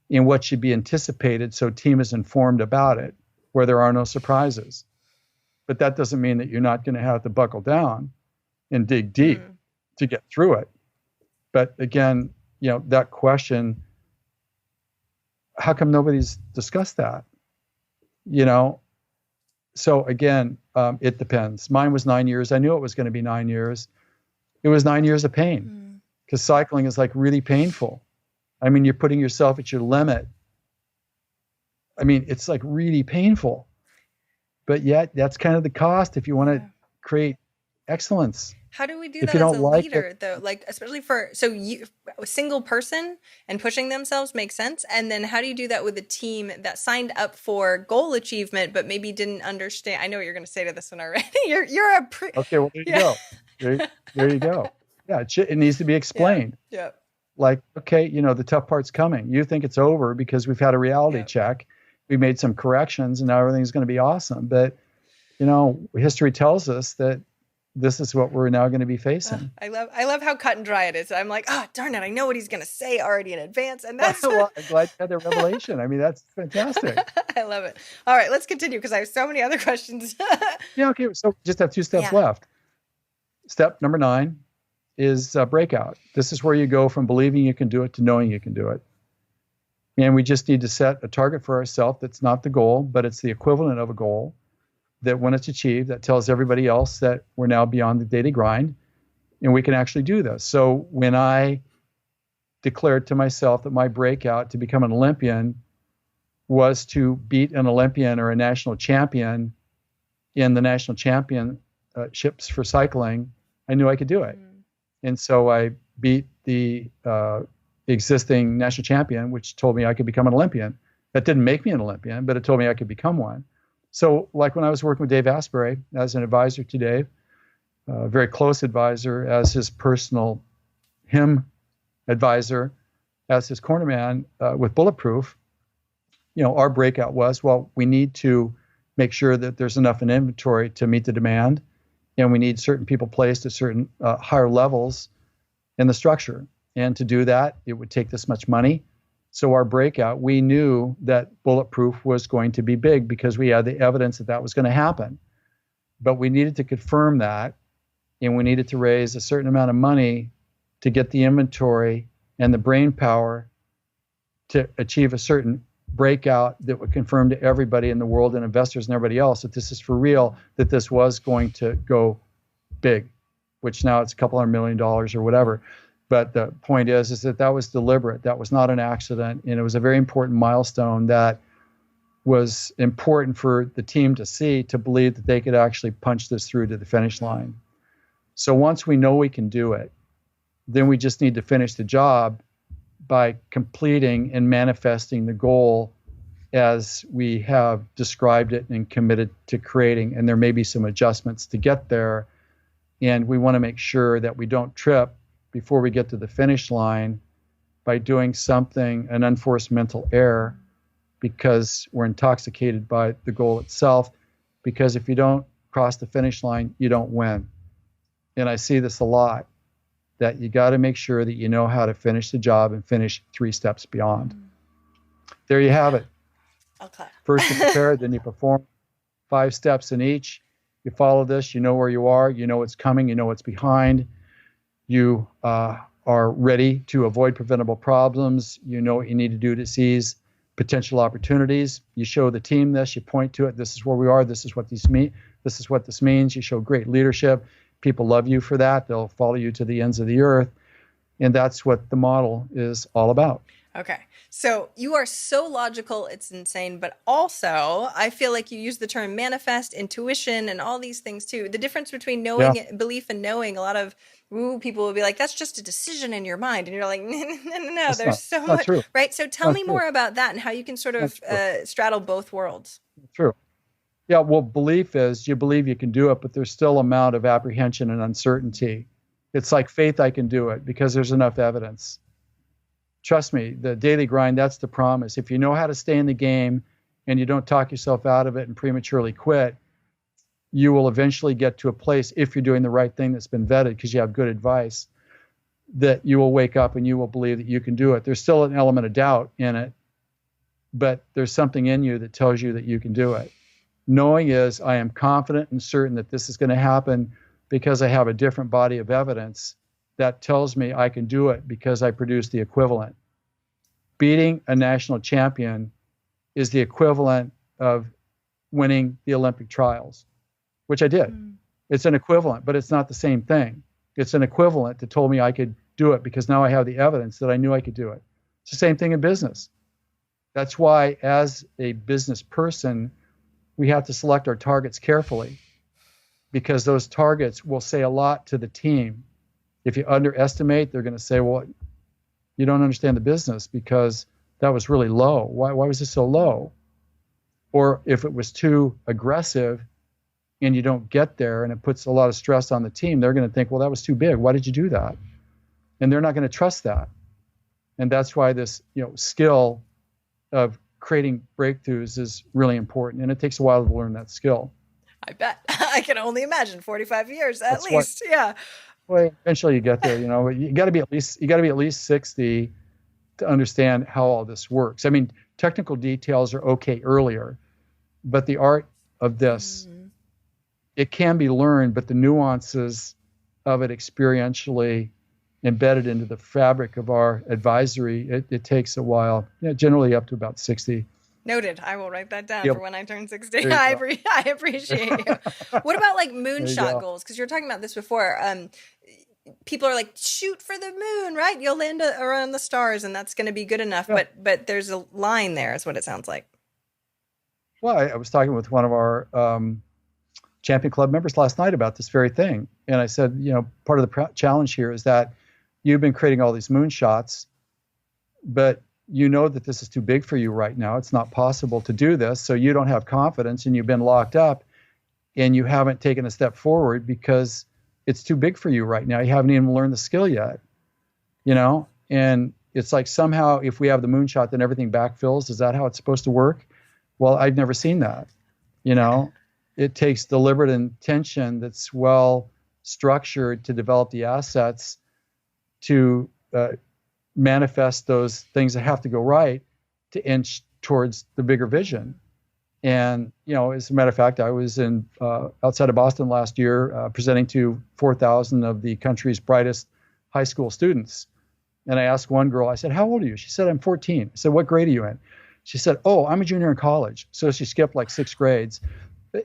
and what should be anticipated so team is informed about it, where there are no surprises. But that doesn't mean that you're not going to have to buckle down and dig deep to get through it. But again, that question, how come nobody's discussed that? So again, it depends. Mine was 9 years. I knew it was going to be 9 years. It was 9 years of pain because cycling is like really painful. I mean, you're putting yourself at your limit. I mean, it's like really painful, but yet that's kind of the cost if you want to create excellence. How do we do If that you as don't a like leader, it, though? Like, especially for, so you, a single person and pushing themselves makes sense. And then how do you do that with a team that signed up for goal achievement, but maybe didn't understand? I know what you're going to say to this one already. You're a okay, well, there you yeah. go. There you go. Yeah, it needs to be explained. Yeah. Like, okay, the tough part's coming. You think it's over because we've had a reality Yeah. check. We made some corrections and now everything's going to be awesome. But, history tells us that this is what we're now going to be facing. I love how cut and dry it is. I'm like, oh, darn it, I know what he's going to say already in advance. And that's well, I'm glad you had the revelation. I mean, that's fantastic. I love it. All right, let's continue because I have so many other questions. Yeah, okay. So just have 2 steps left. Step number 9 is breakout. This is where you go from believing you can do it to knowing you can do it. And we just need to set a target for ourselves that's not the goal, but it's the equivalent of a goal, that when it's achieved, that tells everybody else that we're now beyond the daily grind and we can actually do this. So when I declared to myself that my breakout to become an Olympian was to beat an Olympian or a national champion in the national championships for cycling, I knew I could do it. And so I beat the existing national champion, which told me I could become an Olympian. That didn't make me an Olympian, but it told me I could become one. So like when I was working with Dave Asbury as an advisor to Dave, a very close advisor as his personal advisor, as his cornerman with Bulletproof, our breakout was, well, we need to make sure that there's enough in inventory to meet the demand. And we need certain people placed at certain higher levels in the structure. And to do that, it would take this much money. So our breakout, we knew that Bulletproof was going to be big because we had the evidence that was going to happen. But we needed to confirm that, and we needed to raise a certain amount of money to get the inventory and the brain power to achieve a certain breakout that would confirm to everybody in the world and investors and everybody else that this is for real, that this was going to go big, which now it's a couple $100 million or whatever. But the point is that was deliberate. That was not an accident. And it was a very important milestone that was important for the team to see, to believe that they could actually punch this through to the finish line. So once we know we can do it, then we just need to finish the job by completing and manifesting the goal as we have described it and committed to creating. And there may be some adjustments to get there. And we want to make sure that we don't trip before we get to the finish line by doing something, an unforced mental error, because we're intoxicated by the goal itself. Because if you don't cross the finish line, you don't win. And I see this a lot, that you got to make sure that you know how to finish the job and finish 3 steps beyond. There you have it. Okay. First you prepare, then you perform. 5 steps in each. You follow this, you know where you are, you know what's coming, you know what's behind. You are ready to avoid preventable problems. You know what you need to do to seize potential opportunities. You show the team this, you point to it. This is where we are. This is what this means. You show great leadership. People love you for that. They'll follow you to the ends of the earth. And that's what the model is all about. Okay. So you are so logical, it's insane. But also, I feel like you use the term manifest, intuition, and all these things too. The difference between knowing, belief, and knowing, a lot of people will be like, that's just a decision in your mind. And you're like, no, there's so much. True. Right? So tell me more about that and how you can sort of straddle both worlds. True. Yeah, well, belief is you believe you can do it, but there's still an amount of apprehension and uncertainty. It's like faith, I can do it because there's enough evidence. Trust me, the daily grind, that's the promise. If you know how to stay in the game and you don't talk yourself out of it and prematurely quit, you will eventually get to a place, if you're doing the right thing that's been vetted because you have good advice, that you will wake up and you will believe that you can do it. There's still an element of doubt in it, but there's something in you that tells you that you can do it. Knowing is, I am confident and certain that this is going to happen because I have a different body of evidence that tells me I can do it because I produce the equivalent. Beating a national champion is the equivalent of winning the Olympic trials, which I did. It's an equivalent, but it's not the same thing. It's an equivalent that told me I could do it because now I have the evidence that I knew I could do it. It's the same thing in business. That's why, as a business person, we have to select our targets carefully. because those targets will say a lot to the team. If you underestimate, they're going to say, well, you don't understand the business because that was really low. Why was it so low? Or if it was too aggressive and you don't get there and it puts a lot of stress on the team, they're going to think, well, that was too big. Why did you do that? And they're not going to trust that. And that's why this, skill of creating breakthroughs is really important. And it takes a while to learn that skill. I bet. I can only imagine 45 years at least. Yeah. Well, eventually you get there, you got to be at least 60 to understand how all this works. I mean, technical details are okay earlier, but the art of this, it can be learned, but the nuances of it experientially embedded into the fabric of our advisory, it takes a while, generally up to about 60. Noted. I will write that down for when I turn 60. I appreciate you. What about like moonshot goals? Because you're talking about this before. People are like, shoot for the moon, right? You'll land around the stars and that's going to be good enough. Yeah. But there's a line there is what it sounds like. Well, I was talking with one of our Champion Club members last night about this very thing. And I said, part of the challenge here is that you've been creating all these moonshots, but you know that this is too big for you right now. It's not possible to do this. So you don't have confidence and you've been locked up and you haven't taken a step forward because it's too big for you right now. You haven't even learned the skill yet, and it's like somehow if we have the moonshot, then everything backfills. Is that how it's supposed to work? Well, I've never seen that. It takes deliberate intention that's well structured to develop the assets to manifest those things that have to go right to inch towards the bigger vision. And, as a matter of fact, I was in outside of Boston last year presenting to 4,000 of the country's brightest high school students. And I asked one girl, I said, how old are you? She said, I'm 14. I said, what grade are you in? She said, oh, I'm a junior in college. So she skipped like 6 grades.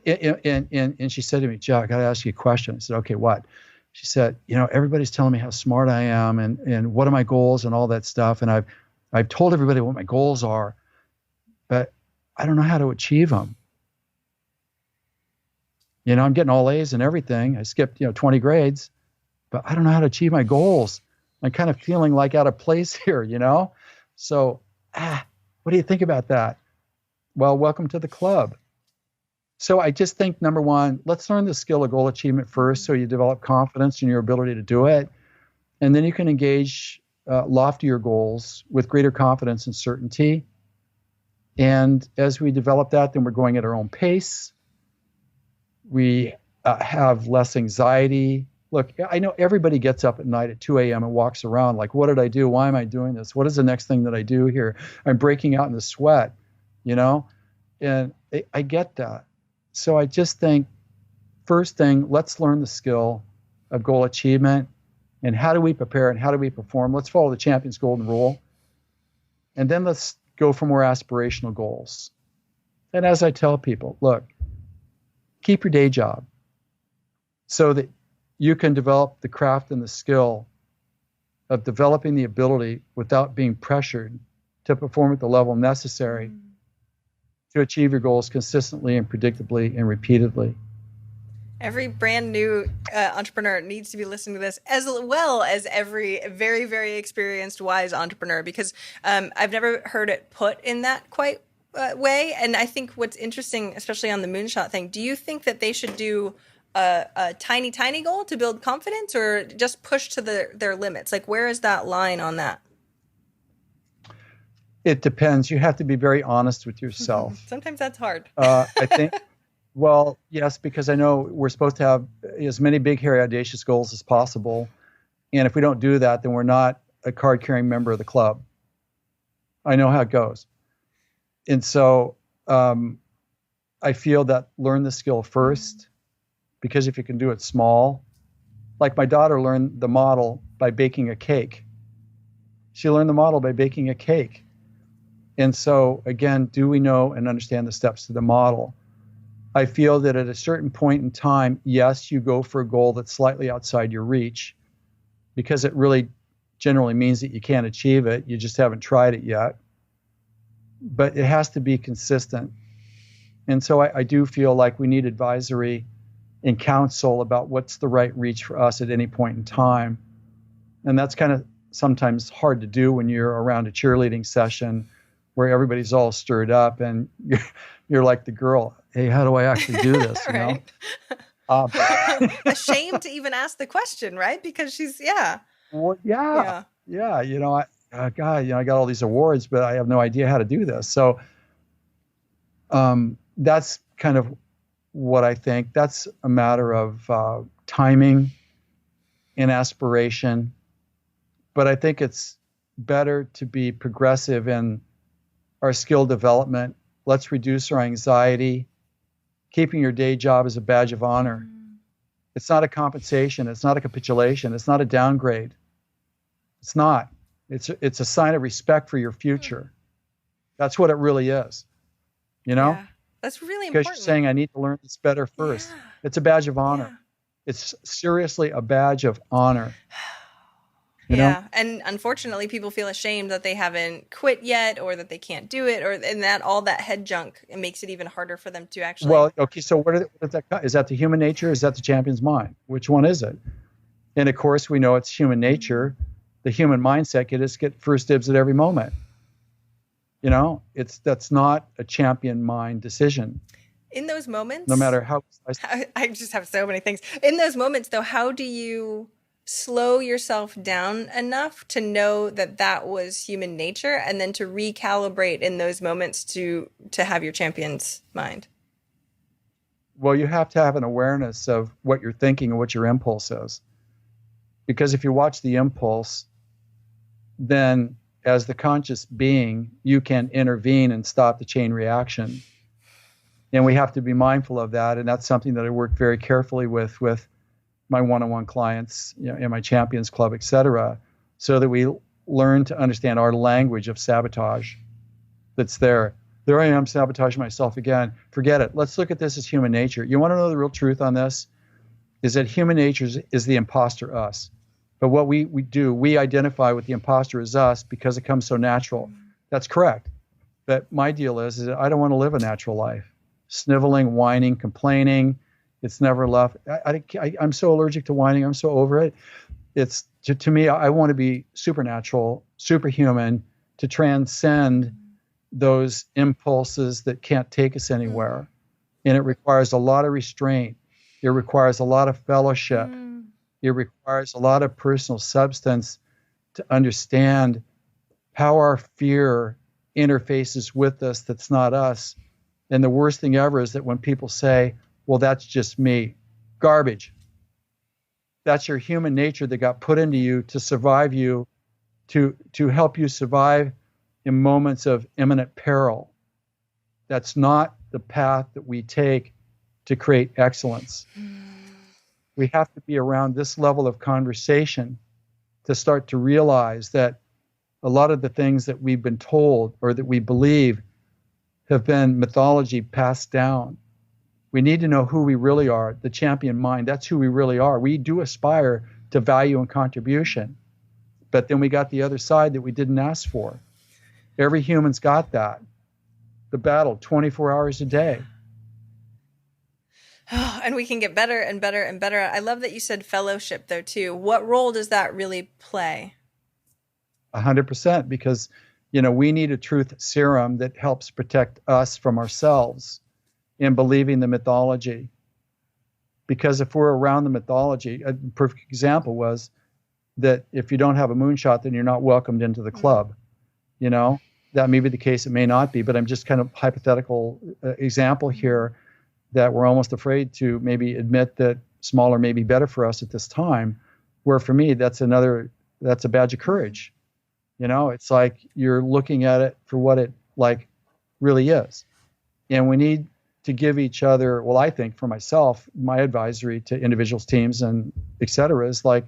And she said to me, Jack, I got to ask you a question. I said, okay, what? She said, everybody's telling me how smart I am and what are my goals and all that stuff. And I've told everybody what my goals are, but I don't know how to achieve them. I'm getting all A's and everything. I skipped, 20 grades, but I don't know how to achieve my goals. I'm kind of feeling like out of place here, So, what do you think about that? Well, welcome to the club. So I just think, number one, let's learn the skill of goal achievement first so you develop confidence in your ability to do it. And then you can engage loftier goals with greater confidence and certainty. And as we develop that, then we're going at our own pace. We have less anxiety. Look, I know everybody gets up at night at 2 a.m. and walks around like, what did I do? Why am I doing this? What is the next thing that I do here? I'm breaking out in the sweat, and I get that. So I just think, first thing, let's learn the skill of goal achievement and how do we prepare and how do we perform. Let's follow the champion's golden rule. And then let's go for more aspirational goals. And as I tell people, look, keep your day job so that you can develop the craft and the skill of developing the ability without being pressured to perform at the level necessary to achieve your goals consistently and predictably and repeatedly. Every brand new entrepreneur needs to be listening to this, as well as every very, very experienced, wise entrepreneur, because I've never heard it put in that quite way. And I think what's interesting, especially on the moonshot thing, do you think that they should do a tiny, tiny goal to build confidence or just push to their limits? Like, where is that line on that? It depends. You have to be very honest with yourself. Sometimes that's hard. I think, well, yes, because I know we're supposed to have as many big, hairy, audacious goals as possible. And if we don't do that, then we're not a card-carrying member of the club. I know how it goes. And so I feel that learn the skill first, because if you can do it small, like my daughter learned the model by baking a cake. She learned the model by baking a cake. And so, again, do we know and understand the steps to the model? I feel that at a certain point in time, yes, you go for a goal that's slightly outside your reach because it really generally means that you can't achieve it. You just haven't tried it yet. But it has to be consistent. And so I do feel like we need advisory in counsel about what's the right reach for us at any point in time. And that's kind of sometimes hard to do when you're around a cheerleading session where everybody's all stirred up and you're like the girl, hey, how do I actually do this? You know? Ashamed to even ask the question, right? Because she's, Well, yeah. You know, God, you know, I got all these awards, but I have no idea how to do this. So that's kind of what I think. That's a matter of timing and aspiration. But I think it's better to be progressive in our skill development. Let's reduce our anxiety. Keeping your day job is a badge of honor. It's not a compensation. It's not a capitulation. It's not a downgrade. It's not. It's a sign of respect for your future. That's what it really is. You know? Yeah, that's really because important. You're saying, I need to learn this better first. Yeah. It's a badge of honor. Yeah. It's seriously a badge of honor. You know? And unfortunately, people feel ashamed that they haven't quit yet, or that they can't do it, and that all that head junk, it makes it even harder for them to actually. Well, okay, so what is that? Is that the human nature? Or is that the champion's mind? Which one is it? And of course, we know it's human nature. The human mindset get first dibs at every moment. You know, that's not a champion mind decision. In those moments, no matter how. I just have so many things. In those moments, though, how do you slow yourself down enough to know that that was human nature, and then to recalibrate in those moments to have your champion's mind? Well, you have to have an awareness of what you're thinking and what your impulse is. Because if you watch the impulse, then as the conscious being, you can intervene and stop the chain reaction. And we have to be mindful of that. And that's something that I work very carefully with my one-on-one clients, you know, in my Champions Club, et cetera, so that we learn to understand our language of sabotage that's there. There I am sabotaging myself again. Forget it. Let's look at this as human nature. You want to know the real truth on this? Is that human nature is the imposter us. But what we do, we identify with the imposter as us because it comes so natural. That's correct. But my deal is that I don't want to live a natural life. Sniveling, whining, complaining. It's never left. I'm so allergic to whining. I'm so over it. It's to me, I want to be supernatural, superhuman, to transcend those impulses that can't take us anywhere. And it requires a lot of restraint. It requires a lot of fellowship. It requires a lot of personal substance to understand how our fear interfaces with us that's not us. And the worst thing ever is that when people say, well, that's just me. Garbage. That's your human nature that got put into you to survive you, to help you survive in moments of imminent peril. That's not the path that we take to create excellence. We have to be around this level of conversation to start to realize that a lot of the things that we've been told or that we believe have been mythology passed down. We need to know who we really are, the champion mind. That's who we really are. We do aspire to value and contribution. But then we got the other side that we didn't ask for. Every human's got that. The battle, 24 hours a day. And we can get better and better and better. I love that you said fellowship, though, too. What role does that really play? 100%, because, you know, we need a truth serum that helps protect us from ourselves in believing the mythology. Because if we're around the mythology, a perfect example was that if you don't have a moonshot, then you're not welcomed into the club. You know, that may be the case. It may not be, but I'm just kind of hypothetical example here that we're almost afraid to maybe admit that smaller may be better for us at this time, where for me, that's a badge of courage. You know, it's like you're looking at it for what it like really is. And we need to give each other, well, I think for myself, my advisory to individuals, teams, and et cetera is like,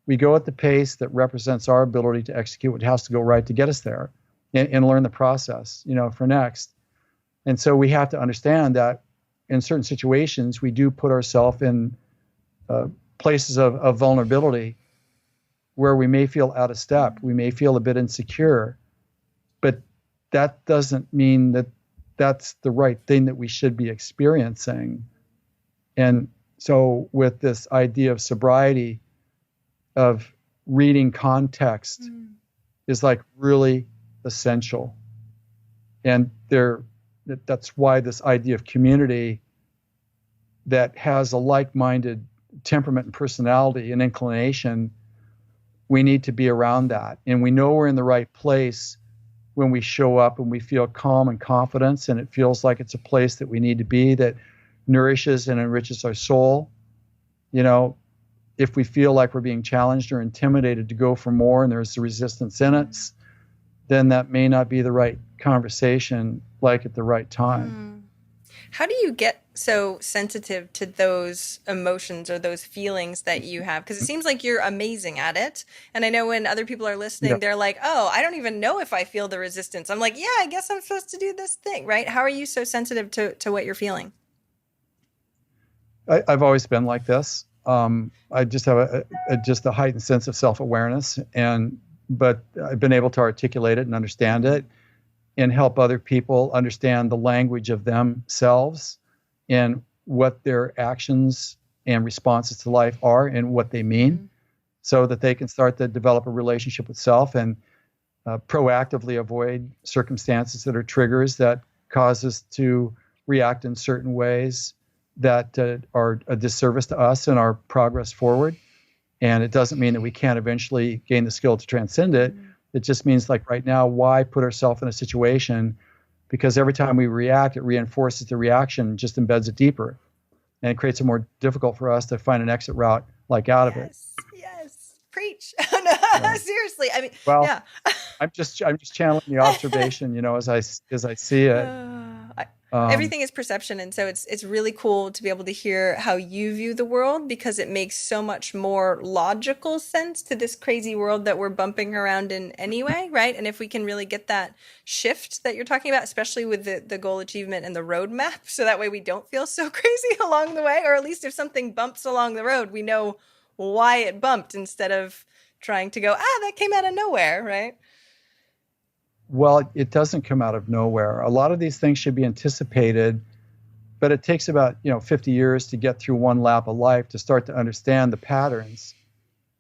we go at the pace that represents our ability to execute what has to go right to get us there and learn the process, you know, for next. And so we have to understand that in certain situations, we do put ourselves in places of vulnerability where we may feel out of step. We may feel a bit insecure, but that doesn't mean that that's the right thing that we should be experiencing. And So with this idea of sobriety, of reading context is like really essential. And that's why this idea of community that has a like-minded temperament and personality and inclination, we need to be around that. And we know we're in the right place when we show up and we feel calm and confidence, and it feels like it's a place that we need to be, that nourishes and enriches our soul. You know, if we feel like we're being challenged or intimidated to go for more and there's a resistance in it, then that may not be the right conversation, like at the right time. How do you get so sensitive to those emotions or those feelings that you have? Because it seems like you're amazing at it. And I know when other people are listening, they're like, oh, I don't even know if I feel the resistance. I'm like, yeah, I guess I'm supposed to do this thing, right? How are you so sensitive to what you're feeling? I've always been like this. I just have a heightened sense of self-awareness, but I've been able to articulate it and understand it and help other people understand the language of themselves and what their actions and responses to life are and what they mean, so that they can start to develop a relationship with self and proactively avoid circumstances that are triggers that cause us to react in certain ways that are a disservice to us and our progress forward. And it doesn't mean that we can't eventually gain the skill to transcend it. It just means, like right now, why put ourselves in a situation? Because every time we react, it reinforces the reaction, just embeds it deeper. And it creates it more difficult for us to find an exit route, like out of it. Yes. Preach. Seriously. I mean, well, yeah. I'm just channeling the observation, you know, as I see it. Everything is perception, and so it's really cool to be able to hear how you view the world, because it makes so much more logical sense to this crazy world that we're bumping around in anyway, right? And if we can really get that shift that you're talking about, especially with the goal achievement and the roadmap, so that way we don't feel so crazy along the way, or at least if something bumps along the road, we know why it bumped instead of trying to go, that came out of nowhere, right? Well, it doesn't come out of nowhere. A lot of these things should be anticipated, but it takes about 50 years to get through one lap of life to start to understand the patterns.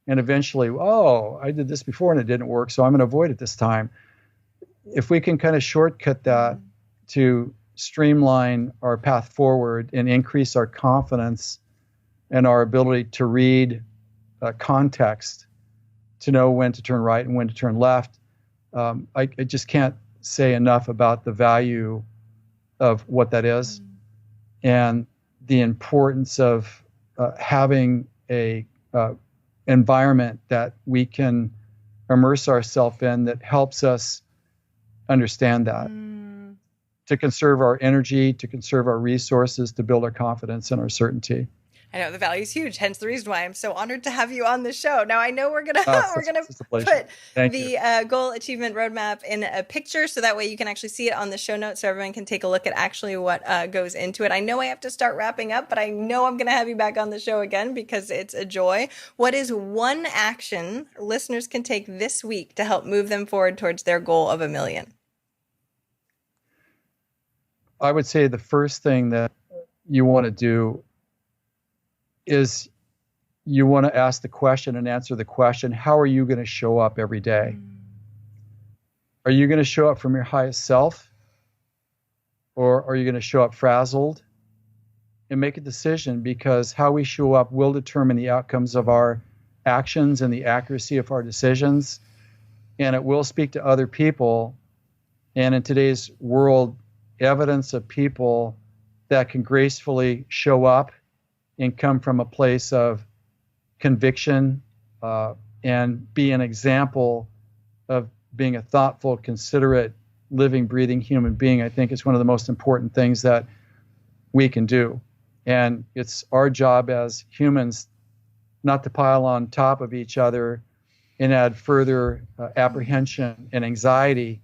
And eventually, I did this before and it didn't work, so I'm going to avoid it this time. If we can kind of shortcut that to streamline our path forward and increase our confidence and our ability to read context, to know when to turn right and when to turn left, I just can't say enough about the value of what that is and the importance of having a environment that we can immerse ourselves in that helps us understand that, to conserve our energy, to conserve our resources, to build our confidence and our certainty. I know the value is huge, hence the reason why I'm so honored to have you on the show. Now I know we're gonna put the goal achievement roadmap in a picture, so that way you can actually see it on the show notes, so everyone can take a look at actually what goes into it. I know I have to start wrapping up, but I know I'm gonna have you back on the show again because it's a joy. What is one action listeners can take this week to help move them forward towards their goal of 1 million? I would say the first thing that you want to do is you want to ask the question and answer the question, how are you going to show up every day? Are you going to show up from your highest self? Or are you going to show up frazzled? And make a decision, because how we show up will determine the outcomes of our actions and the accuracy of our decisions. And it will speak to other people. And in today's world, evidence of people that can gracefully show up and come from a place of conviction and be an example of being a thoughtful, considerate, living, breathing human being, I think is one of the most important things that we can do. And it's our job as humans not to pile on top of each other and add further apprehension and anxiety,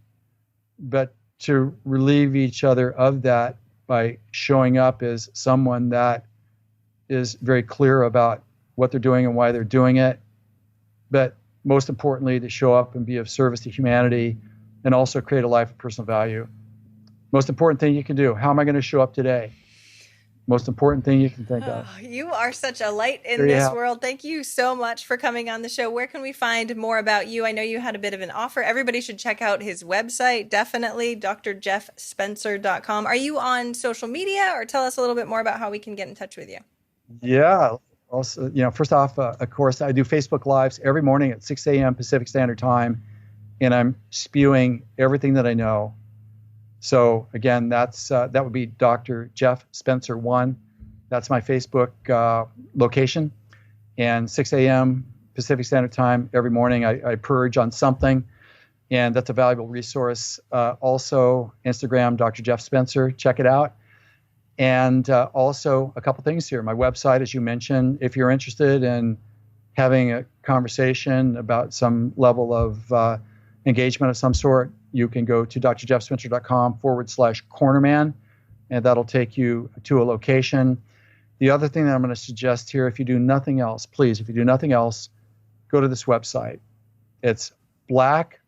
but to relieve each other of that by showing up as someone that is very clear about what they're doing and why they're doing it, but most importantly, to show up and be of service to humanity and also create a life of personal value. Most important thing you can do. How am I going to show up today? Most important thing you can think of. Oh, you are such a light in this world. Thank you so much for coming on the show. Where can we find more about you? I know you had a bit of an offer. Everybody should check out his website, definitely, drjeffspencer.com. Are you on social media, or tell us a little bit more about how we can get in touch with you? Yeah. Also, first off, of course, I do Facebook Lives every morning at 6 a.m. Pacific Standard Time, and I'm spewing everything that I know. So again, that would be Dr. Jeff Spencer 1. That's my Facebook location. And 6 a.m. Pacific Standard Time every morning, I purge on something, and that's a valuable resource. Also, Instagram, Dr. Jeff Spencer. Check it out. And also a couple things here. My website, as you mentioned, if you're interested in having a conversation about some level of engagement of some sort, you can go to drjeffspencer.com/cornerman, and that'll take you to a location. The other thing that I'm going to suggest here, if you do nothing else, please, if you do nothing else, go to this website. It's Black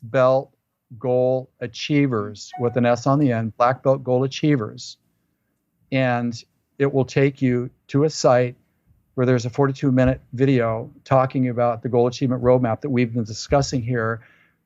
Belt Goal Achievers with an S on the end, Black Belt Goal Achievers. And it will take you to a site where there's a 42-minute video talking about the goal achievement roadmap that we've been discussing here,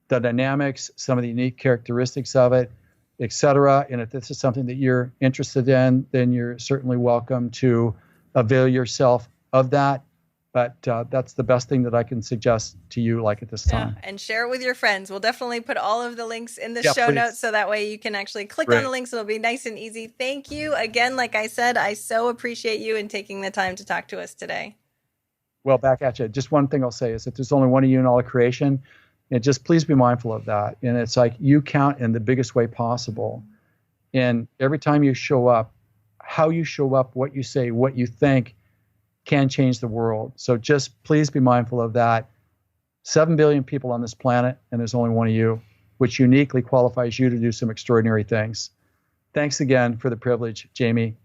the dynamics, some of the unique characteristics of it, et cetera. And if this is something that you're interested in, then you're certainly welcome to avail yourself of that. But that's the best thing that I can suggest to you, at this time. Yeah, and share it with your friends. We'll definitely put all of the links in the show notes, so that way you can actually click on the links. It'll be nice and easy. Thank you again. Like I said, I so appreciate you and taking the time to talk to us today. Well, back at you. Just one thing I'll say is that there's only one of you in all of creation. And just please be mindful of that. And it's like you count in the biggest way possible. And every time you show up, how you show up, what you say, what you think can change the world. So just please be mindful of that. 7 billion people on this planet, and there's only one of you, which uniquely qualifies you to do some extraordinary things. Thanks again for the privilege, Jaime.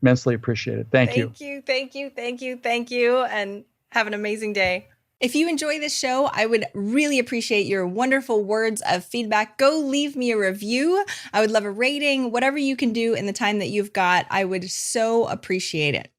Immensely appreciated. Thank you. Thank you. And have an amazing day. If you enjoy this show, I would really appreciate your wonderful words of feedback. Go leave me a review. I would love a rating, whatever you can do in the time that you've got. I would so appreciate it.